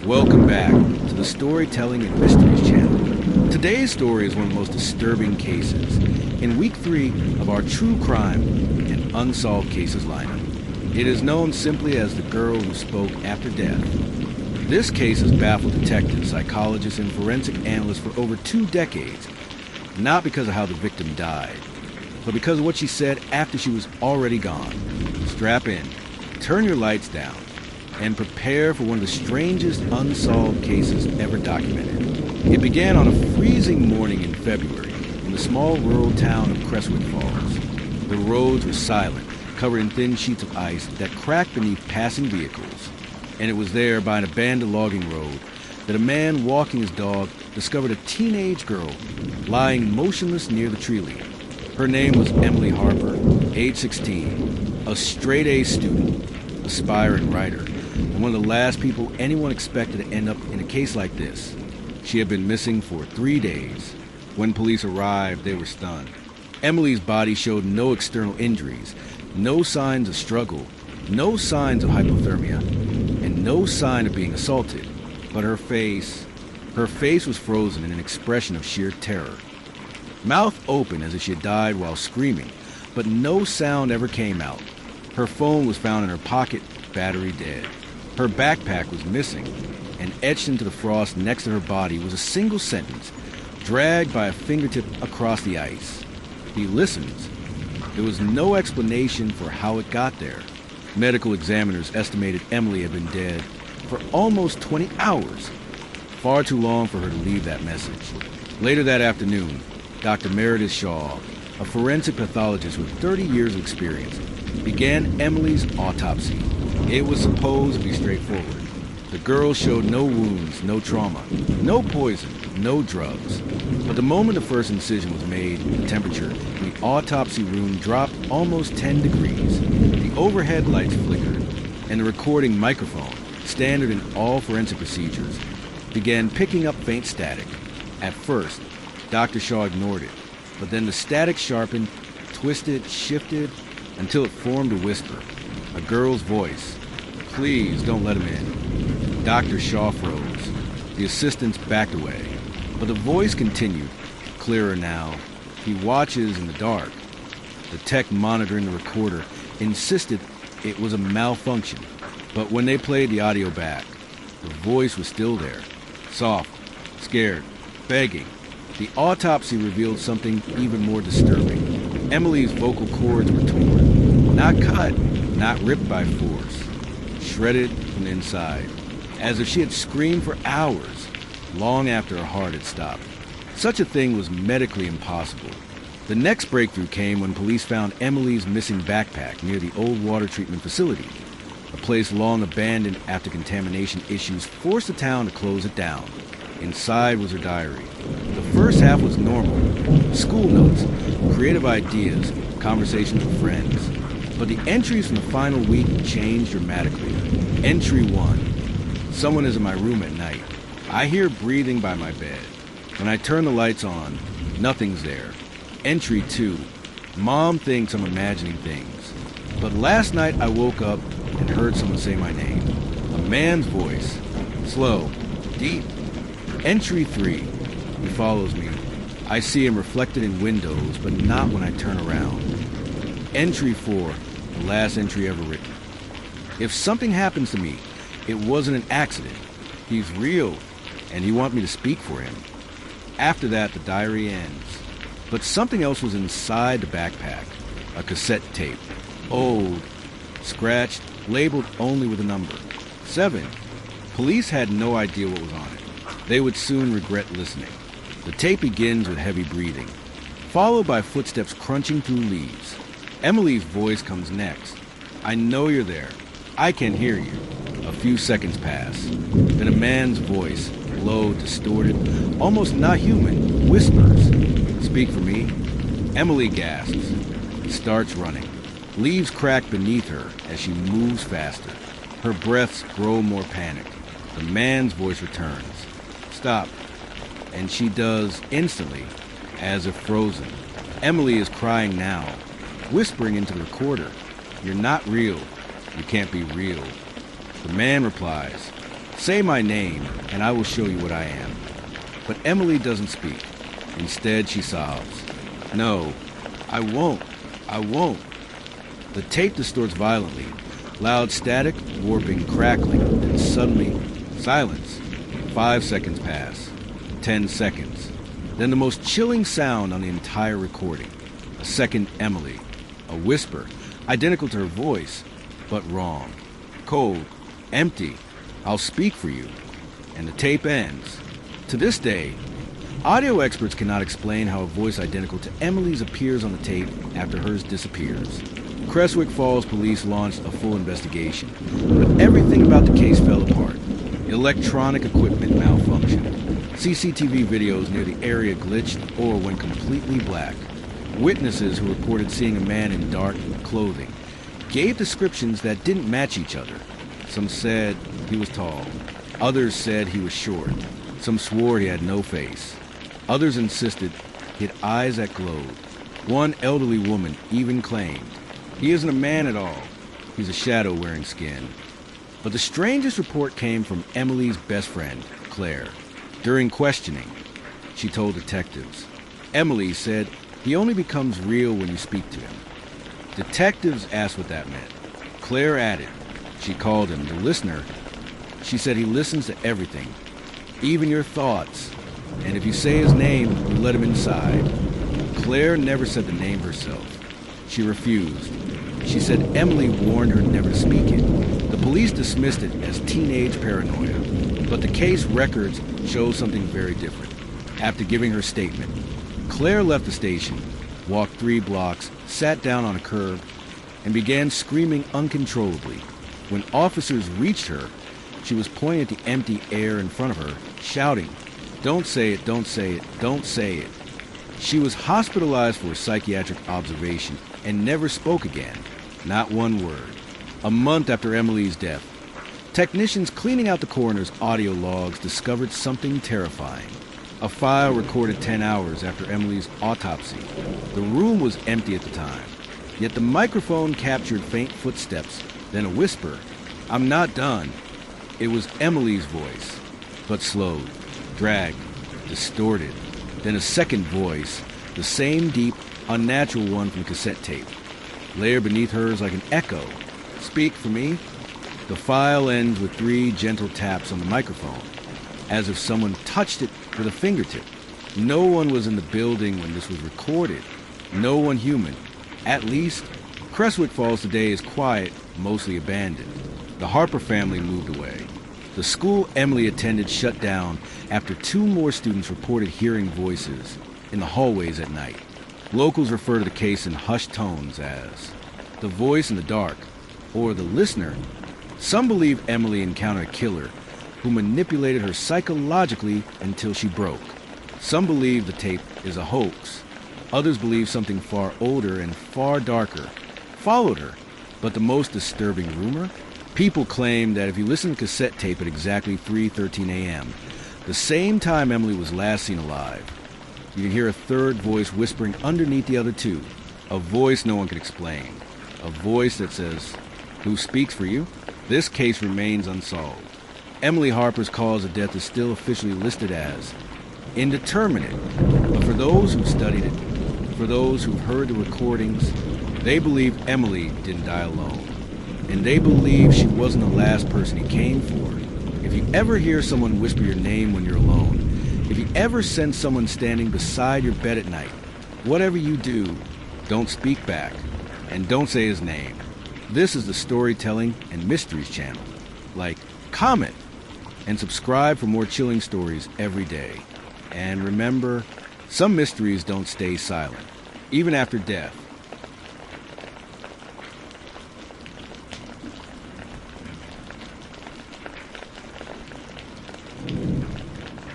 Welcome back to the Storytelling and Mysteries channel. Today's story is one of the most disturbing cases in week 3 of our True Crime and Unsolved Cases lineup. It is known simply as the girl who spoke after death. This case has baffled detectives, psychologists, and forensic analysts for over 2 decades, not because of how the victim died, but because of what she said after she was already gone. Strap in, turn your lights down, and prepare for one of the strangest unsolved cases ever documented. It began on a freezing morning in February in the small rural town of Crestwick Falls. The roads were silent, covered in thin sheets of ice that cracked beneath passing vehicles. And it was there, by an abandoned logging road, that a man walking his dog discovered a teenage girl lying motionless near the tree line. Her name was Emily Harper, age 16, a straight-A student, aspiring writer, and one of the last people anyone expected to end up in a case like this. She had been missing for 3 days. When police arrived, they were stunned. Emily's body showed no external injuries, no signs of struggle, no signs of hypothermia, and no sign of being assaulted. But her face was frozen in an expression of sheer terror. Mouth open as if she had died while screaming, but no sound ever came out. Her phone was found in her pocket, battery dead. Her backpack was missing, and etched into the frost next to her body was a single sentence, dragged by a fingertip across the ice. He listens. There was no explanation for how it got there. Medical examiners estimated Emily had been dead for almost 20 hours, far too long for her to leave that message. Later that afternoon, Dr. Meredith Shaw, a forensic pathologist with 30 years of experience, began Emily's autopsy. It was supposed to be straightforward. The girl showed no wounds, no trauma, no poison, no drugs. But the moment the first incision was made, the temperature in the autopsy room dropped almost 10 degrees. The overhead lights flickered, and the recording microphone, standard in all forensic procedures, began picking up faint static. At first, Dr. Shaw ignored it, but then the static sharpened, twisted, shifted, until it formed a whisper. A girl's voice. "Please don't let him in." Dr. Shaw froze. The assistants backed away, but the voice continued, clearer now. He watches in the dark. The tech monitoring the recorder insisted it was a malfunction, but when they played the audio back, the voice was still there. Soft, scared, begging. The autopsy revealed something even more disturbing. Emily's vocal cords were torn. Not cut, not ripped by force. Shredded from the inside, as if she had screamed for hours, long after her heart had stopped. Such a thing was medically impossible. The next breakthrough came when police found Emily's missing backpack near the old water treatment facility, a place long abandoned after contamination issues forced the town to close it down. Inside was her diary. The first half was normal. School notes, creative ideas, conversations with friends. But the entries from the final week changed dramatically. Entry 1. Someone is in my room at night. I hear breathing by my bed. When I turn the lights on, nothing's there. Entry 2. Mom thinks I'm imagining things. But last night I woke up and heard someone say my name. A man's voice. Slow. Deep. Entry 3. He follows me. I see him reflected in windows, but not when I turn around. Entry 4. The last entry ever written. If something happens to me, it wasn't an accident. He's real, and he wants me to speak for him. After that, the diary ends. But something else was inside the backpack. A cassette tape. Old. Scratched. Labeled only with a number. 7. Police had no idea what was on it. They would soon regret listening. The tape begins with heavy breathing, followed by footsteps crunching through leaves. Emily's voice comes next. "I know you're there. I can hear you." A few seconds pass. Then a man's voice, low, distorted, almost not human, whispers, "Speak for me." Emily gasps, starts running. Leaves crack beneath her as she moves faster. Her breaths grow more panicked. The man's voice returns. "Stop." And she does instantly, as if frozen. Emily is crying now, whispering into the recorder, "You're not real. You can't be real." The man replies, Say my name, and I will show you what I am. But Emily doesn't speak. Instead, she sobs. No, I won't. I won't. The tape distorts violently. Loud static, warping, crackling, and suddenly, silence. 5 seconds pass. 10 seconds. Then the most chilling sound on the entire recording. A second Emily. A whisper, identical to her voice, but wrong. Cold. Empty. I'll speak for you. And the tape ends. To this day, audio experts cannot explain how a voice identical to Emily's appears on the tape after hers disappears. Crestwick Falls police launched a full investigation, but everything about the case fell apart. Electronic equipment malfunctioned. CCTV videos near the area glitched or went completely black. Witnesses who reported seeing a man in dark clothing gave descriptions that didn't match each other. Some said he was tall. Others said he was short. Some swore he had no face. Others insisted he had eyes that glowed. One elderly woman even claimed, "He isn't a man at all. He's a shadow wearing skin." But the strangest report came from Emily's best friend, Claire. During questioning, she told detectives, Emily said he only becomes real when you speak to him. Detectives asked what that meant. Claire added, she called him the listener. She said he listens to everything, even your thoughts, and if you say his name, you let him inside. Claire never said the name herself. She refused. She said Emily warned her never to speak it. The police dismissed it as teenage paranoia, but the case records show something very different. After giving her statement, Claire left the station, walked 3 blocks, sat down on a curb, and began screaming uncontrollably. When officers reached her, she was pointing at the empty air in front of her, shouting, "Don't say it, don't say it, don't say it." She was hospitalized for a psychiatric observation and never spoke again, not one word. A month after Emily's death, technicians cleaning out the coroner's audio logs discovered something terrifying. A file recorded 10 hours after Emily's autopsy. The room was empty at the time, yet the microphone captured faint footsteps, then a whisper, "I'm not done." It was Emily's voice, but slowed, dragged, distorted. Then a second voice, the same deep, unnatural one from cassette tape, layered beneath hers like an echo. "Speak for me." The file ends with 3 gentle taps on the microphone, as if someone touched it with a fingertip. No one was in the building when this was recorded. No one human. At least, Crestwick Falls today is quiet, mostly abandoned. The Harper family moved away. The school Emily attended shut down after 2 more students reported hearing voices in the hallways at night. Locals refer to the case in hushed tones as the voice in the dark, or the listener. Some believe Emily encountered a killer who manipulated her psychologically until she broke. Some believe the tape is a hoax. Others believe something far older and far darker followed her. But the most disturbing rumor? People claim that if you listen to cassette tape at exactly 3:13 a.m., the same time Emily was last seen alive, you can hear a third voice whispering underneath the other 2. A voice no one can explain. A voice that says, "Who speaks for you?" This case remains unsolved. Emily Harper's cause of death is still officially listed as indeterminate. But for those who've studied it, for those who've heard the recordings, they believe Emily didn't die alone. And they believe she wasn't the last person he came for. If you ever hear someone whisper your name when you're alone, if you ever sense someone standing beside your bed at night, whatever you do, don't speak back, and don't say his name. This is the Storytelling and Mysteries channel. Like, comment, and subscribe for more chilling stories every day. And remember, some mysteries don't stay silent, even after death.